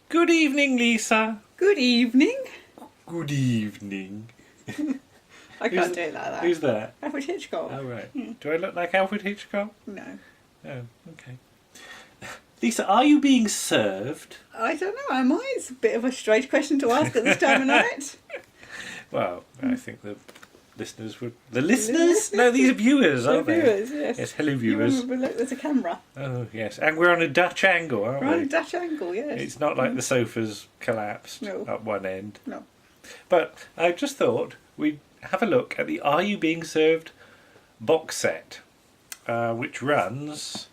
Good evening, Lisa. Good evening. Good evening. I can't do it like that. Who's that? Alfred Hitchcock. Oh, right. Do I look like Alfred Hitchcock? No. Oh, okay. Lisa, are you being served? I don't know, am I? It's a bit of a strange question to ask at this time of night. Well, I think the listeners would... The listeners? No, these are viewers, aren't they? Viewers, yes. Yes, hello, You viewers. remember, look, there's a camera. Oh, yes. And we're on a Dutch angle, aren't We're we? on a Dutch angle, yes. It's not like the sofa's collapsed No. up one end. No. But I just thought we'd have a look at the Are You Being Served box set, which runs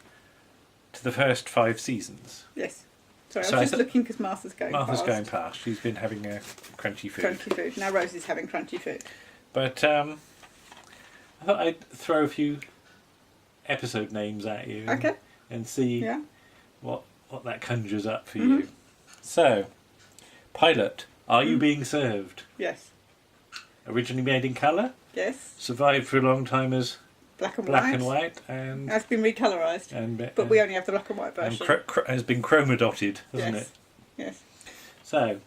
to the first 5 seasons. Yes. Sorry, So I was just looking because Martha's going Martha's past. going past. She's been having a crunchy food. Crunchy food. Now Rose is having crunchy food. But I thought I'd throw a few episode names at you Okay. and see Yeah. what that conjures up for you. So, pilot, Are You Being Served? Yes. Originally made in colour, Yes. survived for a long time as Black and black white. and white, and That's been recolourised. But we only have the black and white version. has been chroma-dotted, hasn't Yes. it? Yes. So,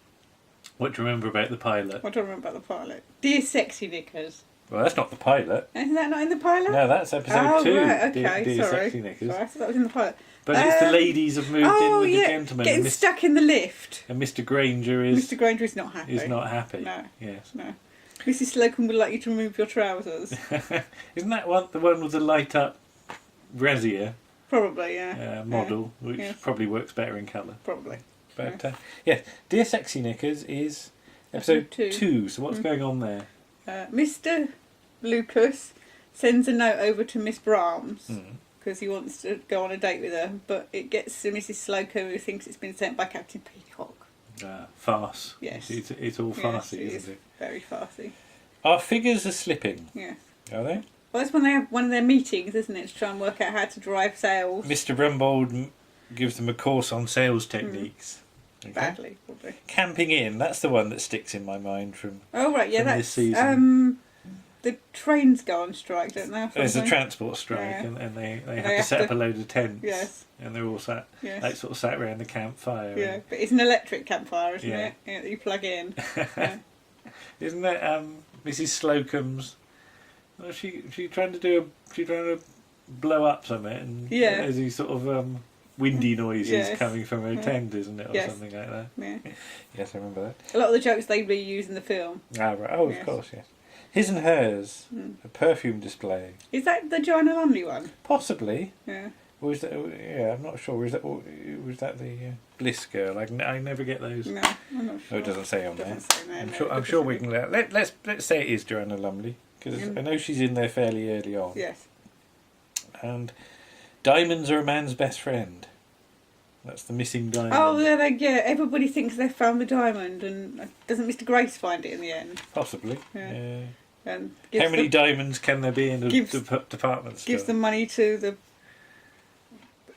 what do you remember about the pilot? What do I remember about the pilot? Dear Sexy Knickers. Well, that's not the pilot. Isn't that not in the pilot? No, that's episode 2. Right, okay, Dear sorry. Sexy Knickers. Sorry, I thought that was in the pilot. But it's the ladies have moved in with the gentlemen. Getting and stuck in the lift. And Mr. Granger is Mr. Granger is not happy. not happy. No. Yes. No. Mrs. Slocombe would like you to remove your trousers. Isn't that the one with the light up brassiere Probably, yeah. model, which Yes. probably works better in colour. Probably. But yeah, Dear Sexy Knickers is episode 2. So what's going on there? Mr. Lucas sends a note over to Miss Brahms because he wants to go on a date with her, but it gets to Mrs. Slocombe, who thinks it's been sent by Captain Peacock. Farce. Yes. It's all farcy, yes, isn't it? Very farcy. Our figures are slipping. Yes. Are they? Well, that's when they have one of their meetings, isn't it, to try and work out how to drive sales. Mr. Rumbold gives them a course on sales techniques. Okay. Badly, probably. Camping in, that's the one that sticks in my mind from Oh, right, yeah, from that's... this season. The trains go on strike, don't they? There's a something? transport strike, Yeah. and they have They to have set to- up a load of tents. Yes. And they're all sat, Yes. like sort of sat around the campfire. Yeah, but it's an electric campfire, isn't Yeah. it? Yeah, that you plug in. Yeah. Isn't that Mrs. Slocum's? Well, she trying to blow up something, and Yeah. there's these sort of windy noises Yes. coming from her tent, isn't it, or Yes. something like that? Yeah. Yes, I remember that. A lot of the jokes they reuse in the film. Ah, right. Oh, Yes. of course, yes. His and Hers, a perfume display, Is that the Joanna Lumley one? possibly. Yeah. Or is that? Yeah, I'm not sure. Was that the Bliss girl? I never get those. No, I'm not sure. Oh, it doesn't say on there. Doesn't say there, I'm no, sure. it I'm doesn't sure say. we can let's say it is Joanna Lumley, because I know she's in there fairly early on. Yes. And diamonds are a man's best friend. That's the missing diamond. Oh, yeah, everybody thinks they've found the diamond, and doesn't Mr. Grace find it in the end? Possibly. Yeah. Yeah. And How many diamonds can there be in a gives- department store? gives them money to the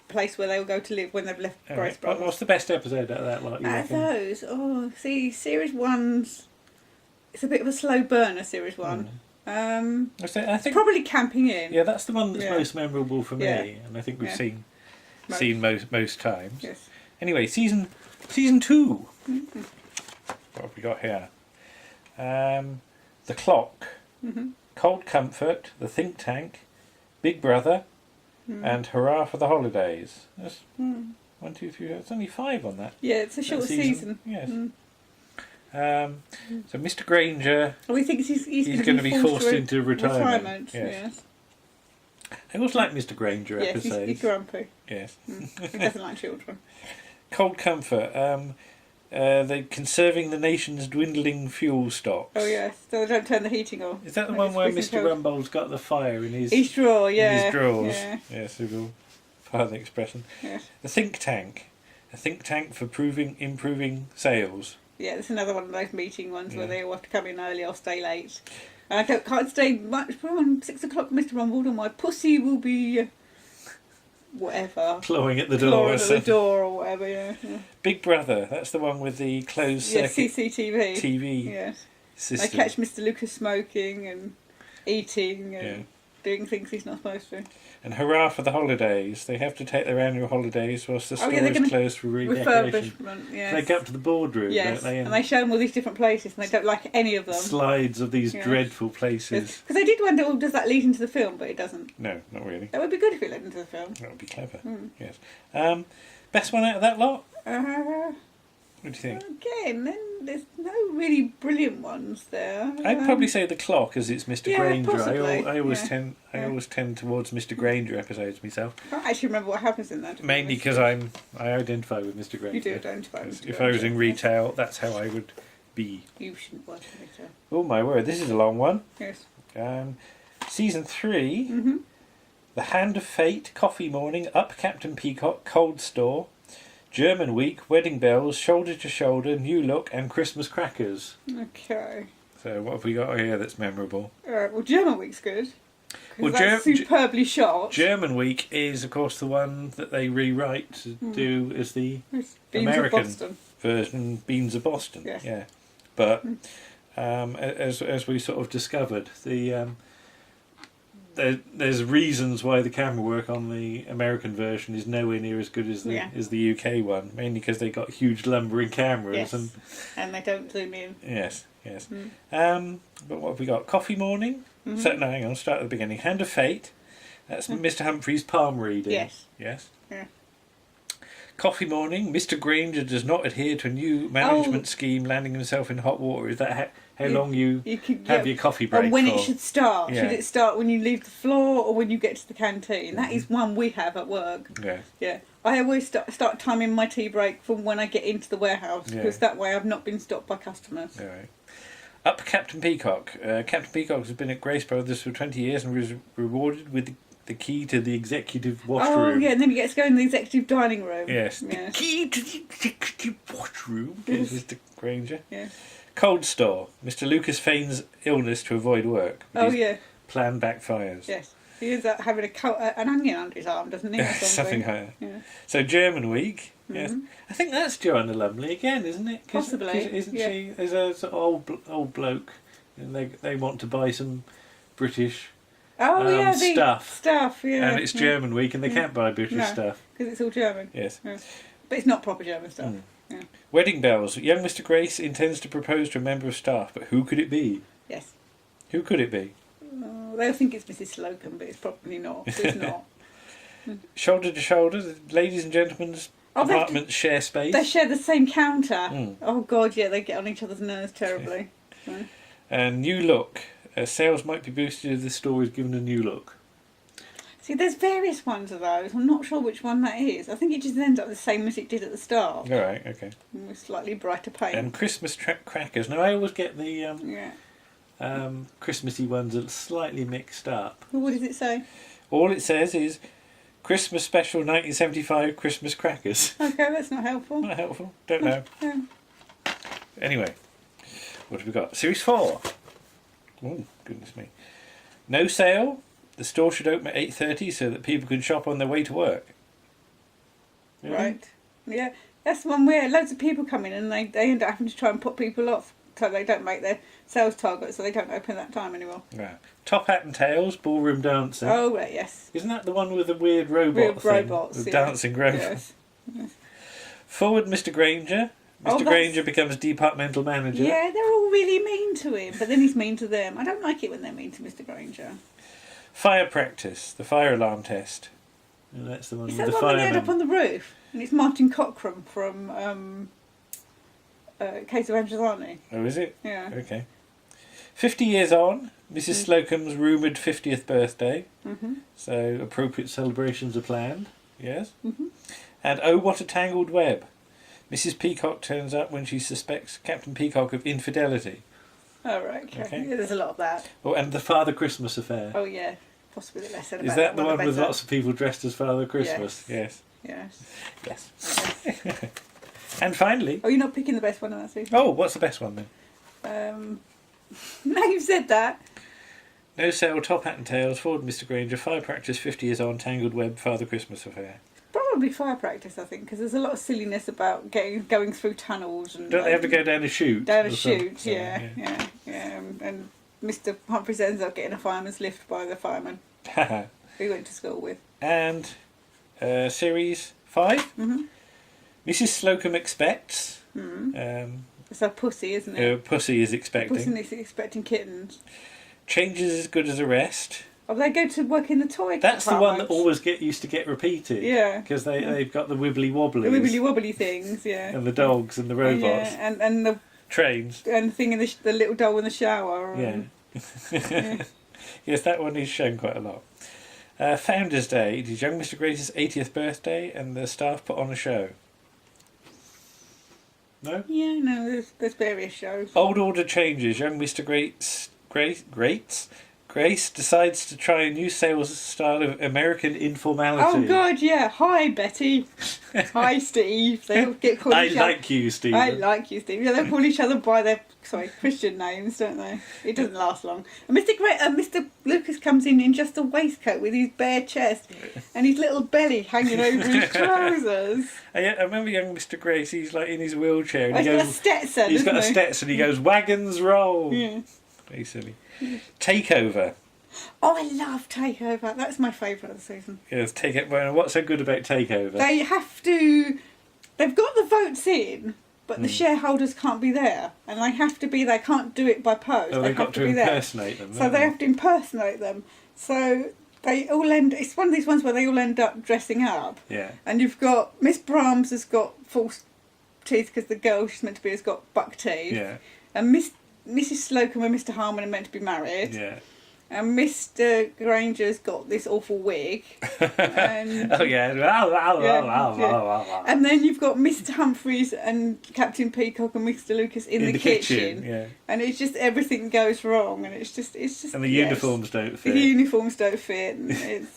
place where they'll go to live when they've left All Grace right. Brothers. What's the best episode out of that lot, you Out of reckon? those, series one's... It's a bit of a slow burner, series one. I think Probably Camping In. yeah, that's the one that's Yeah. most memorable for me, Yeah. and I think we've Yeah. seen most times. Yes. Anyway, season 2. What have we got here? The Clock, Cold Comfort, The Think Tank, Big Brother, and Hurrah for the Holidays. That's 1, 2, 3. That's only 5 on that. Yeah, it's a short season. Yes. So Mr. Granger, Well, he thinks he's going to be forced into retirement. Yes. I always like Mr. Granger Yes, episodes. he's grumpy. Yes. He doesn't like children. Cold Comfort. They're conserving the nation's dwindling fuel stocks. Oh, yes. So they don't turn the heating on. Is that the Like one it's where freezing Mr. cold. Rumbold's got the fire in his His drawer, yeah. in his drawers? Yeah. Yes, we will pardon the expression. Yes. The Think Tank. A think tank for improving sales. Yeah, it's another one of those meeting ones where Yeah. they all have to come in early or stay late. And I can't stay much from 6 o'clock, Mr. Rumbold, or my pussy will be whatever. Clawing at the door. Clawing or at the something. door or whatever, yeah. Big Brother. That's the one with the closed Yeah, circuit CCTV. TV Yes. system. They catch Mr. Lucas smoking and eating and doing things he's not supposed to. And hurrah for the holidays. They have to take their annual holidays whilst the store they're is gonna closed for redecoration. Refurbishment, yes. They go up to the boardroom, yes. don't they? And they show them all these different places and they don't like any of them. Slides of these dreadful places. Because I did wonder, oh, does that lead into the film? But it doesn't. No, not really. That would be good if it led into the film. That would be clever, yes. Best one out of that lot? What do you think? Again, then there's no really brilliant ones there. I'd probably say the clock, as it's Mr. Granger. Possibly. I always tend towards Mr. Granger episodes myself. I can't actually remember what happens in that. Mainly because I identify with Mr. Granger. You do identify with Mr. If Granger. I was in retail, that's how I would be. You shouldn't work in retail. Oh my word, this is a long one. Yes. Season 3, Mm-hmm. The Hand of Fate, Coffee Morning, Up Captain Peacock, Cold Store, German Week, Wedding Bells, Shoulder to Shoulder, New Look, and Christmas Crackers. Okay. So what have we got here that's memorable? Alright, well, German Week's good. Well, That's superbly shot. German Week is, of course, the one that they rewrite to do as the Beans American of Boston. version, Beans of Boston. Yes. Yeah, but as we sort of discovered, there's reasons why the camera work on the American version is nowhere near as good as the UK one. Mainly because they got huge lumbering cameras and they don't zoom in. Yes. But what have we got? Coffee Morning. So, no, hang on. Start at the beginning. Hand of Fate. That's Mr. Humphrey's palm reading. Yes. Yes. Yeah. Coffee Morning. Mr. Granger does not adhere to a new management scheme, landing himself in hot water. Is that how long you can have your coffee break? And when for? it should start. Yeah. Should it start when you leave the floor or when you get to the canteen? That is one we have at work. Yeah. Yeah. I always start timing my tea break from when I get into the warehouse because that way I've not been stopped by customers. All right. Up Captain Peacock. Captain Peacock has been at Grace Brothers for 20 years and was rewarded with the key to the executive washroom. Oh, yeah, and then he gets to go in the executive dining room. Yes. The key to the executive washroom is Mr. Granger. Yes. Cold Store. Mr. Lucas feigns illness to avoid work. Plan backfires. Yes. He ends up having an onion under his arm, doesn't he? Or something like that. Yeah. So German Week. Yes. I think that's Joanna Lumley again, isn't it? Possibly. Isn't she? There's a sort of old bloke, and they want to buy some British stuff. Yeah. And it's German Week, and they can't buy British stuff because it's all German. Yes. But it's not proper German stuff. Yeah. Wedding Bells. Young Mr. Grace intends to propose to a member of staff, but who could it be? Yes. Who could it be? They'll think it's Mrs. Slocombe, but it's probably not. It's not. Shoulder to shoulder, the ladies and gentlemen's apartments share space. They share the same counter. Oh God, yeah, they get on each other's nerves terribly. Yeah. And New Look. Sales might be boosted if the store is given a new look. See, there's various ones of those. I'm not sure which one that is. I think it just ends up the same as it did at the start. All right, okay. With slightly brighter paint. And Christmas crackers. Now, I always get the Christmassy ones are slightly mixed up. Well, what does it say? All it says is Christmas special 1975 Christmas crackers. Okay, that's not helpful. Not helpful. Don't know. Yeah. Anyway, what have we got? Series 4. Oh, goodness me. No sale. The store should open at 8:30 so that people can shop on their way to work. Really? Right. Yeah, that's the one where loads of people come in and they end up having to try and put people off so they don't make their sales target, so they don't open that time anymore. Yeah. Top Hat and Tails, Ballroom Dancing. Oh, right, yes. Isn't that the one with the weird robot thing? Robots, the dancing robots. Yes. Forward Mr. Granger. Mr. Granger becomes departmental manager. Yeah, they're all really mean to him, but then he's mean to them. I don't like it when they're mean to Mr. Granger. Fire practice, the fire alarm test. And that's the one with the fireman. Is that the one they had up on the roof? And it's Martin Cockram from Case of Angelani. Oh, is it? Yeah. Okay. 50 years on, Mrs. Slocombe's rumoured 50th birthday. Mm-hmm. So appropriate celebrations are planned. Yes. Mm-hmm. And oh, what a tangled web. Mrs. Peacock turns up when she suspects Captain Peacock of infidelity. Oh, right, okay. Yeah, there's a lot of that. Oh, and the Father Christmas affair. Oh, yeah. Possibly less said about Is that the one with lots of people dressed as Father Christmas? Yes. Yes. And finally... Oh, you're not picking the best one of that season? Oh, what's the best one then? Now you've said that. No sale, Top Hat and Tails, Forward Mr. Granger, Fire Practice, 50 years on, Tangled Web, Father Christmas affair. Probably fire practice, I think, because there's a lot of silliness about going through tunnels and. Don't they have to go down a chute? Down a chute, yeah. And Mr. Humphries ends up getting a fireman's lift by the fireman who he went to school with. And series 5, Mm-hmm. Mrs. Slocombe Expects. It's a pussy, isn't it? Pussy is expecting. Pussy is expecting kittens. Changes as good as the rest. Oh, they go to work in the toy That's the one that department. always used to get repeated. Yeah. Because they've got the wibbly wobblies. The wibbly wobbly things, yeah. And the dogs and the robots. Yeah, and the Trains. and the thing in the little doll in the shower. Yeah. Yeah. Yes, that one is shown quite a lot. Founders Day. It is young Mr. Grace's 80th birthday, and the staff put on a show. No? Yeah, no, there's various shows. Old order changes. Young Mr. Grace decides to try a new sales style of American informality. Oh God, yeah. Hi, Betty. Hi, Steve. They all get called I each other. like you, Stephen. I like you, Steve. Yeah, they call each other by their Christian names, don't they? It doesn't last long. And Mr. Lucas comes in just a waistcoat with his bare chest and his little belly hanging over his trousers. I remember young Mr. Grace. He's like in his wheelchair, and He's got a Stetson. He's got a isn't Stetson. He goes, "Wagons roll." he? Yeah. Very silly. Takeover. Oh, I love Takeover. That's my favourite of the season. Yes, Takeover. What's so good about Takeover? They have to. They've got the votes in, but the shareholders can't be there, and they have to be. They can't do it by post. Oh, they they've have got to to be there. impersonate them. So they have to impersonate them. So they all end. It's one of these ones where they all end up dressing up. Yeah. And you've got Miss Brahms has got false teeth because the girl she's meant to be has got buck teeth. Yeah. And Mrs. Slocombe and Mr. Harmon are meant to be married. Yeah. And Mr. Granger's got this awful wig. And, Oh yeah. and then you've got Mr. Humphries and Captain Peacock and Mr. Lucas in the kitchen. Yeah. And it's just everything goes wrong, and it's just. And the uniforms don't fit. The uniforms don't fit,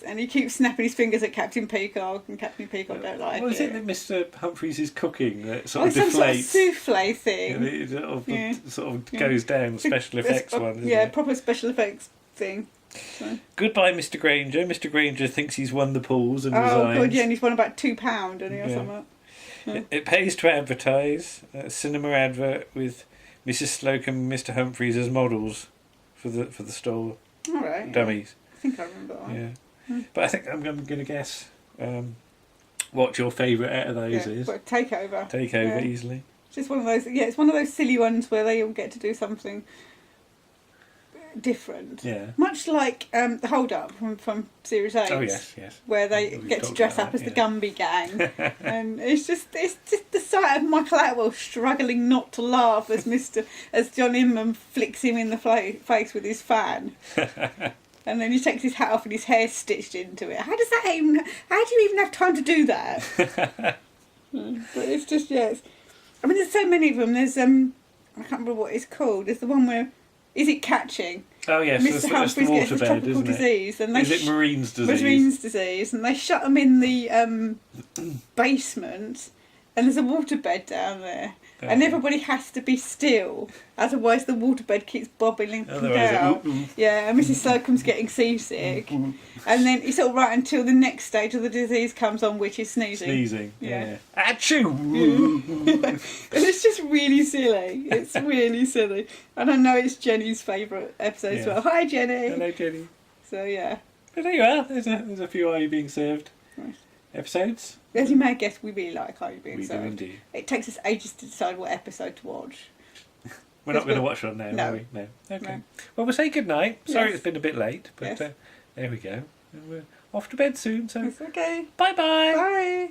and he keeps snapping his fingers at Captain Peacock, and Captain Peacock don't like What is it. it that Mr. Humphries is cooking that sort of some sort of deflates? souffle thing. Yeah, it sort of goes down. Special effects one. Isn't it? Proper special effects thing. So. Goodbye, Mr. Granger. Mr. Granger thinks he's won the pools and Oh resigns. God, yeah, and he's won about £2, hasn't he, or Yeah. something. Yeah. It pays to advertise. A cinema advert with Mrs. Slocombe and Mr. Humphries as models for the store All right. dummies. I think I remember that one. Yeah, but I think I'm going to guess what your favourite out of those is. But Takeover. Takeover Yeah. easily. It's just one of those. Yeah, it's one of those silly ones where they all get to do something different. Yeah. Much like the Hold Up from Series 8. Oh yes. Where they We've get to talked dress about up as that, the Gumby gang, and it's just the sight of Michael Atwell struggling not to laugh as John Inman flicks him in the face with his fan, and then he takes his hat off and his hair's stitched into it. How do you even have time to do that? But it's just I mean, there's so many of them. There's I can't remember what it's called. There's the one where. Is it catching? Oh yes, Mr. that's the Humphries gets a waterbed, tropical isn't it? disease, and Is it Marine's disease? Marine's disease, and they shut them in the basement, and there's a waterbed down there, and everybody has to be still, otherwise the waterbed keeps bobbing down. Yeah, and Mrs. Slocombe's getting seasick, and then it's all right until the next stage of the disease comes on, which is sneezing. Sneezing. Yeah. Achoo! And it's just really silly. It's really silly. And I know it's Jenny's favourite episode as well. Hi, Jenny. Hello, Jenny. So, yeah. But there you are. There's a few Are You Being Served Right. episodes. As you may guess, we really like Are You Being We Served. do indeed. It takes us ages to decide what episode to watch. We're not going to watch one now, No. are we? No. Okay. No. Well, we'll say good night. Sorry Yes. it's been a bit late, but Yes. there we go. And we're off to bed soon, so It's okay. bye-bye. Bye.